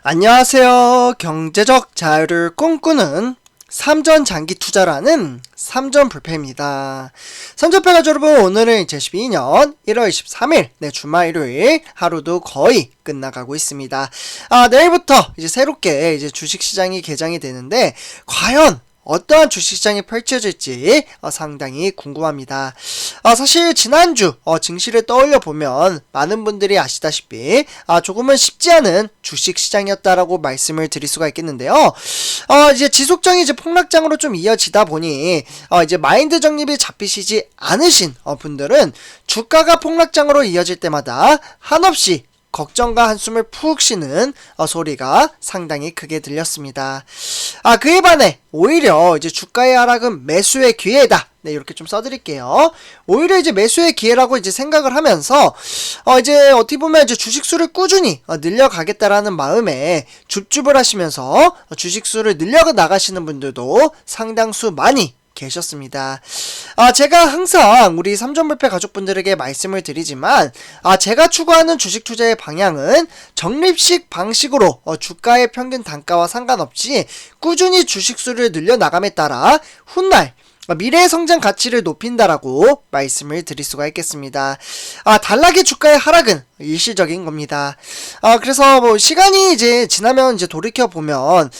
안녕하세요. 경제적 자유를 꿈꾸는 삼전 장기 투자라는 삼전불패입니다. 삼전불패 여러분, 오늘은 2012년 1월 23일 주말 일요일 하루도 거의 끝나가고 있습니다. 내일부터 이제 새롭게 이제 주식시장이 개장이 되는데 과연 어떠한 주식시장이 펼쳐질지 상당히 궁금합니다. 사실 지난주 증시를 떠올려 보면 많은 분들이 아시다시피 조금은 쉽지 않은 주식시장이었다라고 말씀을 드릴 수가 있겠는데요. 이제 지속적인 이제 폭락장으로 좀 이어지다 보니 이제 마인드 정립이 잡히시지 않으신 분들은 주가가 폭락장으로 이어질 때마다 한없이 걱정과 한숨을 푹 쉬는 소리가 상당히 크게 들렸습니다. 그에 반해 오히려 이제 주가의 하락은 매수의 기회다. 이렇게 좀 써드릴게요. 오히려 이제 매수의 기회라고 이제 생각을 하면서 이제 어떻게 보면 이제 주식수를 꾸준히 늘려가겠다라는 마음에 줍줍을 하시면서 주식수를 늘려 나가시는 분들도 상당수 많이 계셨습니다. 제가 항상 우리 삼전불패 가족분들에게 말씀을 드리지만 제가 추구하는 주식 투자의 방향은 적립식 방식으로 주가의 평균 단가와 상관없이 꾸준히 주식수를 늘려나감에 따라 훗날 미래의 성장 가치를 높인다라고 말씀을 드릴 수가 있겠습니다. 단락의 주가의 하락은 일시적인 겁니다. 그래서 뭐 시간이 이제 지나면 이제 돌이켜보면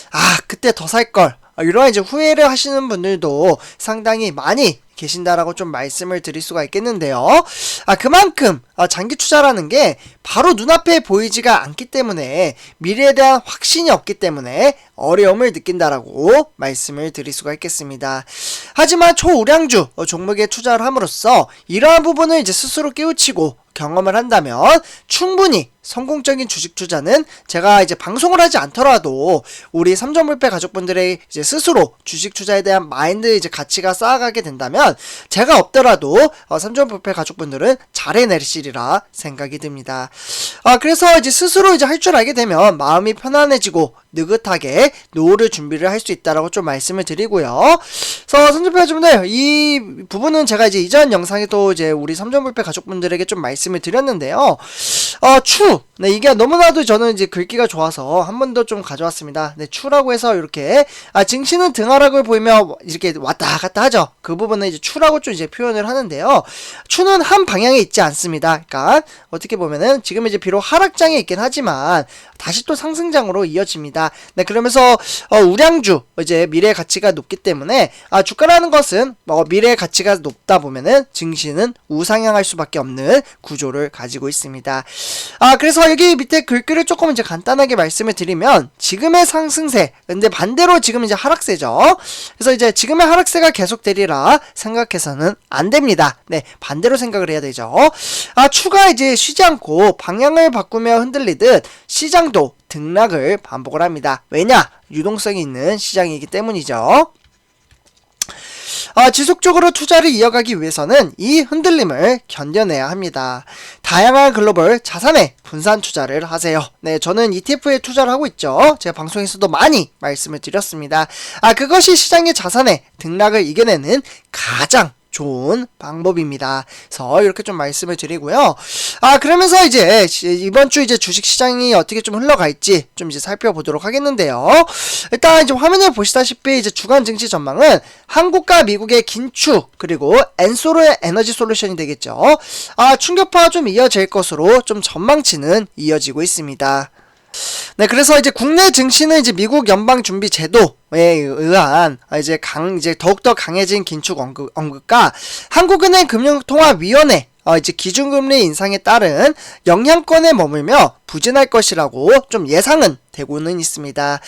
그때 더 살걸, 이런 이제 후회를 하시는 분들도 상당히 많이 계신다라고 좀 말씀을 드릴 수가 있겠는데요. 그만큼 장기 투자라는 게 바로 눈앞에 보이지가 않기 때문에 미래에 대한 확신이 없기 때문에 어려움을 느낀다라고 말씀을 드릴 수가 있겠습니다. 하지만 초우량주 종목에 투자를 함으로써 이러한 부분을 이제 스스로 깨우치고 경험을 한다면 충분히 성공적인 주식 투자는 제가 이제 방송을 하지 않더라도 우리 삼전불패 가족분들의 이제 스스로 주식 투자에 대한 마인드 이제 가치가 쌓아가게 된다면 제가 없더라도 삼전불패 가족분들은 잘 해내시리라 생각이 듭니다. 그래서 이제 스스로 이제 할 줄 알게 되면 마음이 편안해지고 느긋하게 노후를 준비를 할 수 있다라고 좀 말씀을 드리고요. 그래서 삼전불패 가족분들, 이 부분은 제가 이제 이전 영상에도 이제 우리 삼전불패 가족분들에게 좀 말씀을 드렸는데요. 이게 너무나도 저는 이제 글귀가 좋아서 한 번 더 좀 가져왔습니다. 추라고 해서 이렇게 증시는 등하락을 보이며 이렇게 왔다 갔다 하죠. 그 부분은 이제 추라고 좀 이제 표현을 하는데요. 추는 한 방향에 있지 않습니다. 그러니까 어떻게 보면은 지금 이제 비록 하락장에 있긴 하지만 다시 또 상승장으로 이어집니다. 그러면서 우량주 이제 미래의 가치가 높기 때문에 주가라는 것은 미래의 가치가 높다 보면은 증시는 우상향할 수밖에 없는 구조를 가지고 있습니다. 그래서 여기 밑에 글귀를 조금 이제 간단하게 말씀을 드리면 지금의 상승세, 근데 반대로 지금 이제 하락세죠. 그래서 이제 지금의 하락세가 계속되리라 생각해서는 안 됩니다. 반대로 생각을 해야 되죠. 추가 이제 쉬지 않고 방향을 바꾸며 흔들리듯 시장도 등락을 반복을 합니다. 왜냐? 유동성이 있는 시장이기 때문이죠. 지속적으로 투자를 이어가기 위해서는 이 흔들림을 견뎌내야 합니다. 다양한 글로벌 자산에 분산 투자를 하세요. 저는 ETF에 투자를 하고 있죠. 제가 방송에서도 많이 말씀을 드렸습니다. 그것이 시장의 자산의 등락을 이겨내는 가장 좋은 방법입니다. 그래서 이렇게 좀 말씀을 드리고요. 그러면서 이제 이번 주 이제 주식 시장이 어떻게 좀 흘러갈지 좀 이제 살펴보도록 하겠는데요. 일단 이제 화면을 보시다시피 이제 주간 증시 전망은 한국과 미국의 긴축 그리고 엔소로의 에너지 솔루션이 되겠죠. 충격파가 좀 이어질 것으로 좀 전망치는 이어지고 있습니다. 그래서 이제 국내 증시는 이제 미국 연방준비제도에 의한 이제 더욱더 강해진 긴축 언급과 한국은행 금융통화위원회 이제 기준금리 인상에 따른 영향권에 머물며 부진할 것이라고 좀 예상은 되고는 있습니다.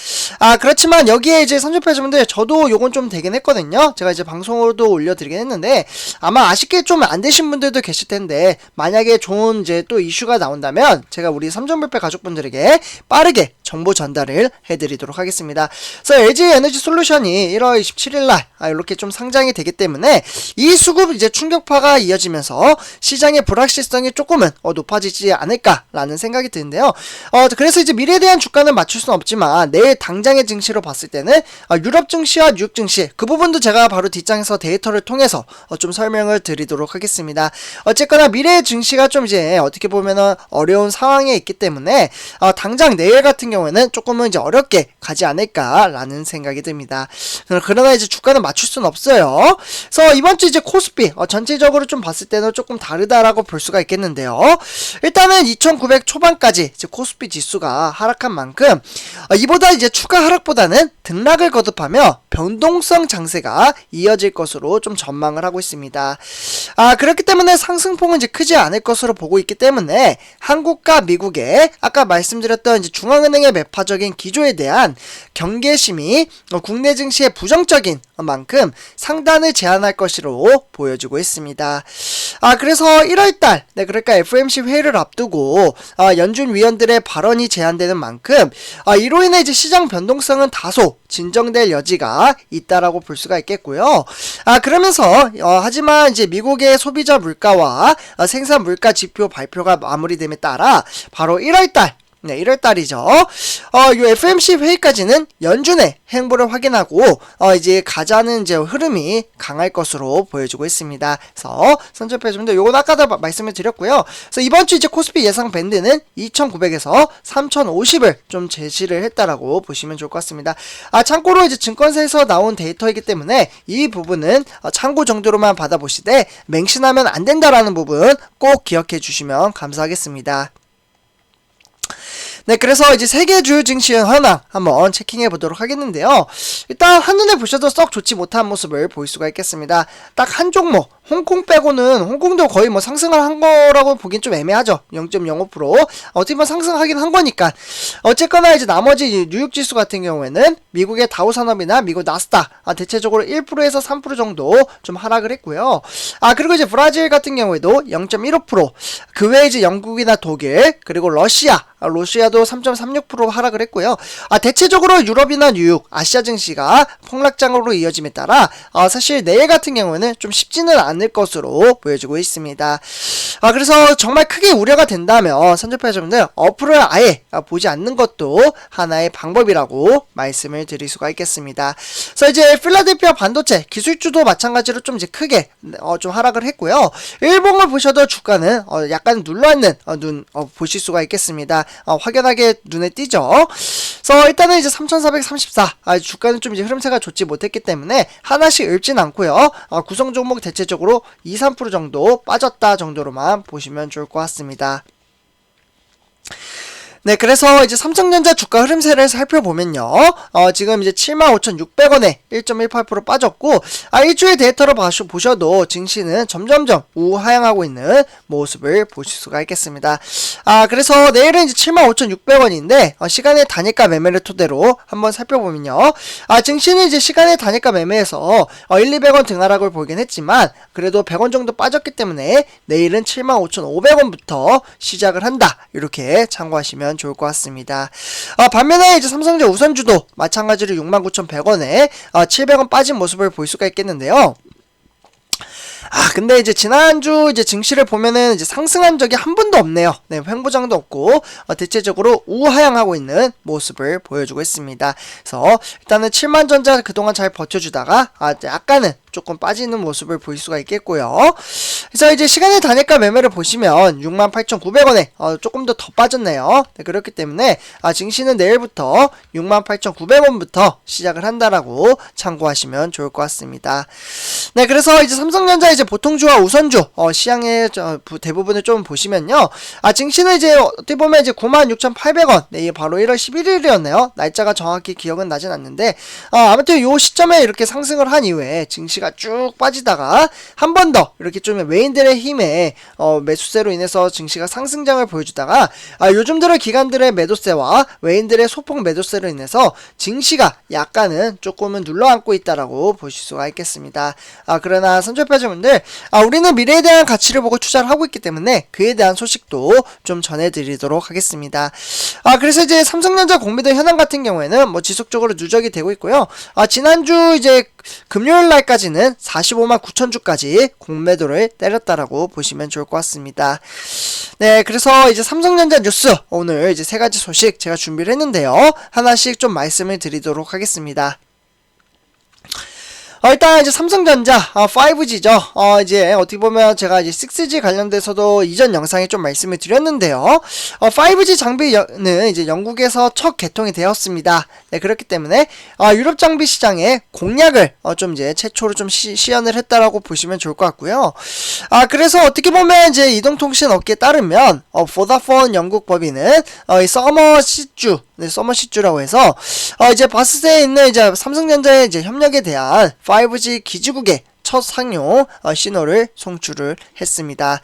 그렇지만 여기에 이제 삼전패자분들 저도 요건 좀 되긴 했거든요. 제가 이제 방송으로도 올려드리긴 했는데 아마 아쉽게 좀 안 되신 분들도 계실 텐데 만약에 좋은 이제 또 이슈가 나온다면 제가 우리 삼전불패 가족분들에게 빠르게 정보 전달을 해드리도록 하겠습니다. 그래서 LG 에너지 솔루션이 1월 27일날 이렇게 좀 상장이 되기 때문에 이 수급 이제 충격파가 이어지면서 시장의 불확실성이 조금은 높아지지 않을까라는 생각이 드는데요. 그래서 이제 미래에 대한 주가는 맞출 수는 없지만 내일 당장의 증시로 봤을 때는 유럽 증시와 뉴욕 증시 그 부분도 제가 바로 뒷장에서 데이터를 통해서 좀 설명을 드리도록 하겠습니다. 어쨌거나 미래의 증시가 좀 이제 어떻게 보면은 어려운 상황에 있기 때문에 당장 내일 같은 경우에는 조금은 이제 어렵게 가지 않을까라는 생각이 듭니다. 그러나 이제 주가는 맞출 수는 없어요. 그래서 이번 주 이제 코스피 전체적으로 좀 봤을 때는 조금 다르다라고 볼 수가 있겠는데요. 일단은 2900 초반까지 이제 코스피 지수가 하락한 만큼 이보다 이제 추가 하락보다는 등락을 거듭하며 변동성 장세가 이어질 것으로 좀 전망을 하고 있습니다. 그렇기 때문에 상승폭은 이제 크지 않을 것으로 보고 있기 때문에 한국과 미국의 아까 말씀드렸던 이제 중앙은행의 매파적인 기조에 대한 경계심이 국내 증시에 부정적인 만큼 상단을 제한할 것으로 보여지고 있습니다. 그래서 1월달 그러니까 FOMC 회의를 앞두고 연준 위원들의 발언이 제한되는 만큼 이로 인해 이제 시장 변동성은 다소 진정될 여지가 있다라고 볼 수가 있겠고요. 그러면서 하지만 이제 미국의 소비자 물가와 생산 물가 지표 발표가 마무리됨에 따라 바로 1월달 1월달이죠. 요 FOMC 회의까지는 연준의 행보를 확인하고 이제 가자는 이제 흐름이 강할 것으로 보여지고 있습니다. 그래서 선접해주면 요건 아까도 말씀을 드렸고요. 그래서 이번 주 이제 코스피 예상 밴드는 2,900에서 3,050을 좀 제시를 했다라고 보시면 좋을 것 같습니다. 참고로 이제 증권사에서 나온 데이터이기 때문에 이 부분은 참고 정도로만 받아보시되 맹신하면 안 된다라는 부분 꼭 기억해 주시면 감사하겠습니다. 그래서 이제 세계 주요 증시의 현황 한번 체킹해 보도록 하겠는데요. 일단 한눈에 보셔도 썩 좋지 못한 모습을 볼 수가 있겠습니다. 딱 한 종목 홍콩 빼고는 홍콩도 거의 뭐 상승을 한 거라고 보긴 좀 애매하죠. 0.05% 어떻게 보면 상승하긴 한 거니까. 어쨌거나 이제 나머지 뉴욕 지수 같은 경우에는 미국의 다우 산업이나 미국 나스닥 대체적으로 1%에서 3% 정도 좀 하락을 했고요. 그리고 이제 브라질 같은 경우에도 0.15%, 그 외에 이제 영국이나 독일 그리고 러시아도 3.36% 하락을 했고요. 대체적으로 유럽이나 뉴욕, 아시아 증시가 폭락장으로 이어짐에 따라 사실 내일 같은 경우에는 좀 쉽지는 않을 것으로 보여지고 있습니다. 그래서 정말 크게 우려가 된다면 선접해주분들 어플을 아예 보지 않는 것도 하나의 방법이라고 말씀을 드릴 수가 있겠습니다. 그래서 이제 필라델피아 반도체 기술주도 마찬가지로 좀 이제 크게 좀 하락을 했고요. 일봉을 보셔도 주가는 약간 눌러앉는 눈 보실 수가 있겠습니다. 확연하게 눈에 띄죠. 그래서 일단은 이제 3,434 주가는 좀 이제 흐름세가 좋지 못했기 때문에 하나씩 읊진 않고요. 구성 종목 대체적으로 2-3% 정도 빠졌다 정도로만 보시면 좋을 것 같습니다. 그래서 이제 삼성전자 주가 흐름세를 살펴보면요. 지금 이제 75,600원에 1.18% 빠졌고, 일주일 데이터로 보셔도 증시는 점점점 우하향하고 있는 모습을 보실 수가 있겠습니다. 그래서 내일은 이제 75,600원인데, 시간의 단일가 매매를 토대로 한번 살펴보면요. 증시는 이제 시간의 단일가 매매에서 1,200원 등하락을 보이긴 했지만, 그래도 100원 정도 빠졌기 때문에 내일은 75,500원부터 시작을 한다. 이렇게 참고하시면 좋을 것 같습니다. 반면에 이제 삼성전자 우선주도 마찬가지로 69,100원에 700원 빠진 모습을 볼 수가 있겠는데요. 근데 이제 지난주 이제 증시를 보면은 이제 상승한 적이 한 번도 없네요. 횡보장도 없고, 대체적으로 우하향하고 있는 모습을 보여주고 있습니다. 그래서 일단은 7만전자 그동안 잘 버텨주다가, 약간은 조금 빠지는 모습을 볼 수가 있겠고요. 그래서 이제 시간의 단일가 매매를 보시면 68,900원에 조금 더 빠졌네요. 그렇기 때문에 증시는 내일부터 68,900원부터 시작을 한다라고 참고하시면 좋을 것 같습니다. 그래서 이제 삼성전자 이제 보통주와 우선주 시향의 대부분을 좀 보시면요. 증시는 이제 어떻게 보면 이제 96,800원 이게 바로 1월 11일이었네요. 날짜가 정확히 기억은 나진 않는데 아무튼 요 시점에 이렇게 상승을 한 이후에 증시가 쭉 빠지다가 한 번 더 이렇게 좀 외인들의 힘에 매수세로 인해서 증시가 상승장을 보여주다가 요즘 들어 기관들의 매도세와 외인들의 소폭 매도세로 인해서 증시가 약간은 조금은 눌러앉고 있다라고 보실 수가 있겠습니다. 그러나 선조표자분들 우리는 미래에 대한 가치를 보고 투자를 하고 있기 때문에 그에 대한 소식도 좀 전해드리도록 하겠습니다. 그래서 이제 삼성전자 공매도 현황 같은 경우에는 뭐 지속적으로 누적이 되고 있고요. 지난주 이제 금요일 날까지는 나머지는 45만 9천 주까지 공매도를 때렸다라고 보시면 좋을 것 같습니다. 네, 그래서 이제 삼성전자 뉴스 오늘 이제 세 가지 소식 제가 준비를 했는데요. 하나씩 좀 말씀을 드리도록 하겠습니다. 일단 이제 삼성전자 5G죠. 이제 어떻게 보면 제가 이제 6G 관련돼서도 이전 영상에 좀 말씀을 드렸는데요. 5G 장비는 이제 영국에서 첫 개통이 되었습니다. 네, 그렇기 때문에 유럽 장비 시장에 공략을 좀 이제 최초로 좀 시연을 했다라고 보시면 좋을 것 같고요. 그래서 어떻게 보면 이제 이동통신 업계에 따르면 보다폰 영국 법인은 이 서머시주, 네, 서머시주라고 해서 이제 바스스에 있는 이제 삼성전자의 이제 협력에 대한 5G 기지국의 첫 상용 신호를 송출을 했습니다.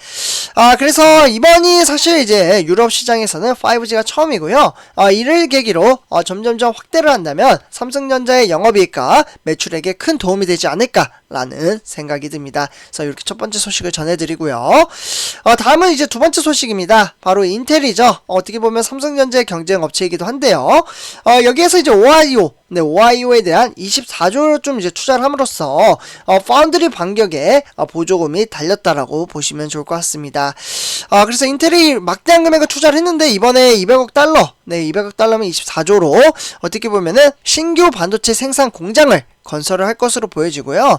그래서 이번이 사실 이제 유럽 시장에서는 5G가 처음이고요. 이를 계기로 점점점 확대를 한다면 삼성전자의 영업이익과 매출액에 큰 도움이 되지 않을까라는 생각이 듭니다. 그래서 이렇게 첫 번째 소식을 전해드리고요. 다음은 이제 두 번째 소식입니다. 바로 인텔이죠. 어떻게 보면 삼성전자의 경쟁 업체이기도 한데요. 여기에서 이제 오하이오, 네, 오하이오에 대한 24조를 좀 이제 투자를 함으로써 파운드리 반격에 보조금이 달렸다라고 보시면 좋을 것 같습니다. 그래서 인텔이 막대한 금액을 투자를 했는데 이번에 200억 달러, 네, 200억 달러면 24조로 어떻게 보면은 신규 반도체 생산 공장을 건설을 할 것으로 보여지고요.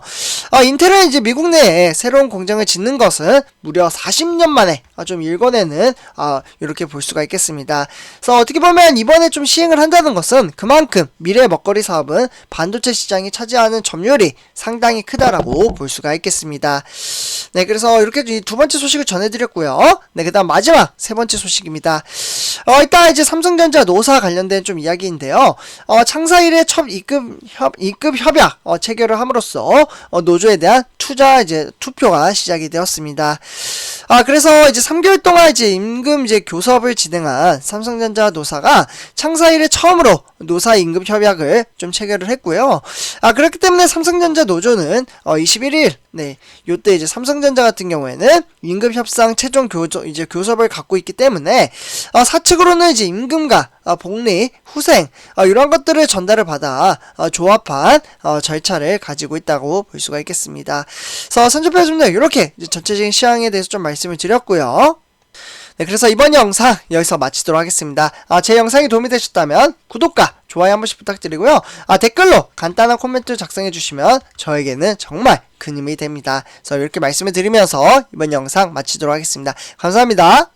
인텔은 이제 미국 내에 새로운 공장을 짓는 것은 무려 40년 만에 좀 일궈내는 이렇게 볼 수가 있겠습니다. 그래서 어떻게 보면 이번에 좀 시행을 한다는 것은 그만큼 미래 먹거리 사업은 반도체 시장이 차지하는 점유율이 상당히 크다라고 볼 수가 있겠습니다. 네, 그래서 이렇게 두 번째 소식을 전해드렸고요. 네, 그 다음 마지막 세 번째 소식입니다. 일단 이제 삼성전자 노사 관련된 좀 이야기인데요. 창사 이래 첫 2급 협약 체결을 함으로써 노조에 대한 투표가 시작이 되었습니다. 그래서 이제 3개월 동안 이제 임금 이제 교섭을 진행한 삼성전자 노사가 창사 이래 처음으로 노사 임금 협약을 좀 체결을 했고요. 그렇기 때문에 삼성전자 노조는 21일, 네, 요때 이제 삼성전자 같은 경우에는 임금 협상 최종 교섭을 갖고 있기 때문에 사측으로는 이제 임금과 복리, 후생 이런 것들을 전달을 받아 조합한 절차를 가지고 있다고 볼 수가 있겠습니다. 그래서 선조표준다 이렇게 이제 전체적인 시황에 대해서 좀 말씀을 드렸고요. 네, 그래서 이번 영상 여기서 마치도록 하겠습니다. 제 영상이 도움이 되셨다면 구독과 좋아요 한 번씩 부탁드리고요. 댓글로 간단한 코멘트 작성해 주시면 저에게는 정말 큰 힘이 됩니다. 그래서 이렇게 말씀을 드리면서 이번 영상 마치도록 하겠습니다. 감사합니다.